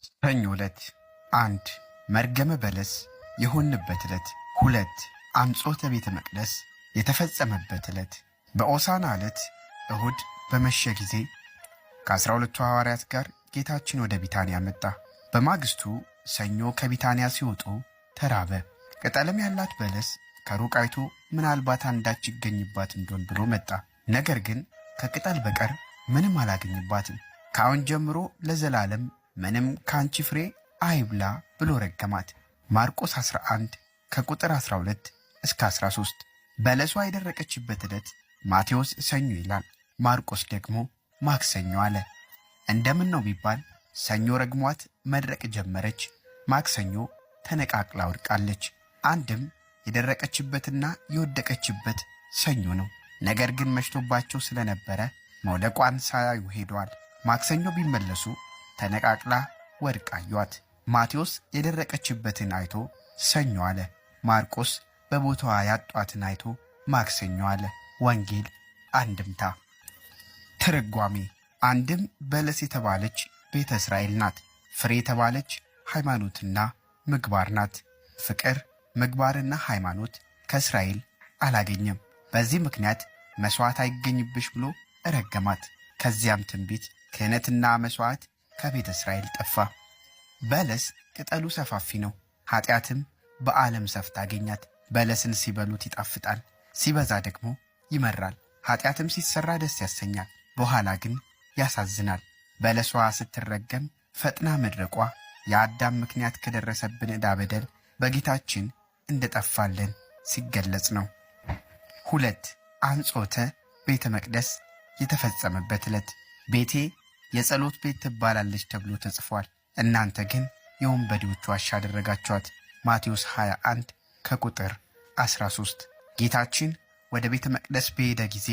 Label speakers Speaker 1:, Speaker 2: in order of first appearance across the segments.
Speaker 1: ሰኞ ዕለት 1 መርገመ በለስ የሆንበት ዕለት 2 አምጾተ ቤተ መቅደስ የተፈጸመበት ዕለት። በኦሳና ዕለት እሁድ በመሸ ጊዜ ከ12ቱ ሐዋርያት ጋር ጌታችን ወደ ቢታንያ መጣ። በማግስቱ ሰኞ ከቢታንያ ሲወጡ ተራበ። ቅጠልም ያላት በለስ ከሩቅ አይቶ ምናልባት አንዳች ይገኝባት እንደሆን ብሎ መጣ። ነገር ግን ከቅጠል በቀር ምንም አላገኝባትም። ከአሁን ጀምሮ ለዘላለም ምንም ካንቺ ፍሬ አይብላ ብሎ ረገማት። ማርቆስ 11 ከቁጥር 12 እስከ 13። በለሷ የደረቀችበት ዕለት ማቴዎስ ሰኞ ይላል፣ ማርቆስ ደግሞ ማክሰኞ አለ። እንደምን ነው ቢባል ሰኞ ረግሟት መድረቅ ጀመረች፣ ማክሰኞ ተነቃቅላ ወድቃለች። አንድም የደረቀችበትና የወደቀችበት ሰኞ ነው። ነገር ግን መሽቶባቸው ስለነበረ መውደቋን ሳያዩ ሄደዋል። ማክሰኞ ቢመለሱ ተነቃቅላ ወድቃ አዩአት። ማቴዎስ የደረቀችበትን አይቶ ሰኞ አለ። ማርቆስ በቦታዋ ያጧትን አይቶ ማክሰኞ አለ። ወንጌል አንድምታ። ትርጓሜ። አንድም በለስ የተባለች ቤተ እስራኤል ናት። ፍሬ የተባለች ሃይማኖትና ምግባር ናት። ፍቅር፣ ምግባርና ሃይማኖት ከእስራኤል አላገኘም። በዚህ ምክንያት መሥዋዕት አይገኝብሽ ብሎ ረገማት። ከዚያም ትንቢት፣ ክህነትና መሥዋዕት ከቤተ እስራኤል ጠፋ። በለስ ቅጠሉ ሰፋፊ ነው። ኃጢአትም በዓለም ሰፍታ አገኛት። በለስን ሲበሉት ይጣፍጣል፣ ሲበዛ ደግሞ ይመራል። ኃጢአትም ሲሰራ ደስ ያሰኛል፣ በኋላ ግን ያሳዝናል። በለሷ ስትረገም ፈጥና መድረቋ የአዳም ምክንያት ከደረሰብን ዕዳ በደል በጌታችን እንደጠፋለን ሲገለጽ ነው። 2 አንጾተ ቤተ መቅደስ የተፈጸመበት ዕለት። ቤቴ የጸሎት ቤት ትባላለች ተብሎ ተጽፏል፣ እናንተ ግን የወንበዴዎች ዋሻ አደረጋችኋት። ማቴዎስ 21 ከቁጥር 13። ጌታችን ወደ ቤተ መቅደስ በሄደ ጊዜ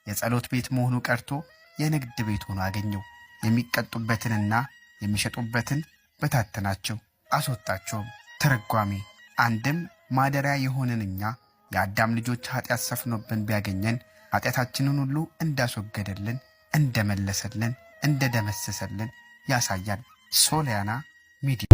Speaker 1: የጸሎት ቤት መሆኑ ቀርቶ የንግድ ቤት ሆኖ አገኘው። የሚቀጡበትንና የሚሸጡበትን በታተናቸው፣ አስወጣቸውም። ትርጓሜ። አንድም ማደሪያ የሆንን እኛ የአዳም ልጆች ኃጢአት ሰፍኖብን ቢያገኘን ኃጢአታችንን ሁሉ እንዳስወገደልን፣ እንደመለሰልን፣ እንደደመሰሰልን ያሳያል። ሶልያና ሚዲያ